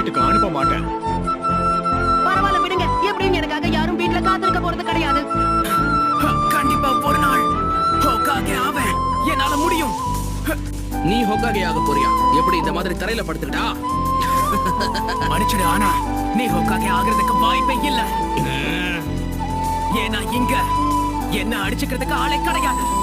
வீட்டுக்கு அனுப்ப மாட்டேன். பரவாயில்ல விடுங்க. எப்படியும் எனக்காக யாரும் வீட்டுல காத்திருக்க போறது கிடையாது. கண்டிப்பா ஒரு நாள் ஹோகாகே ஆவேன். என்னால முடியும். நீ ஹோகாகே ஆக போறியா? எப்படி இந்த மாதிரி தரையில படுத்துக்கிட்டா? மன்னிச்சிடு, ஆனா நீ ஹோகாகே ஆகிறதுக்கு வாய்ப்பே இல்ல. ஏன்னா இங்க என்ன அடிச்சுக்கிறதுக்கு ஆளே கிடையாது.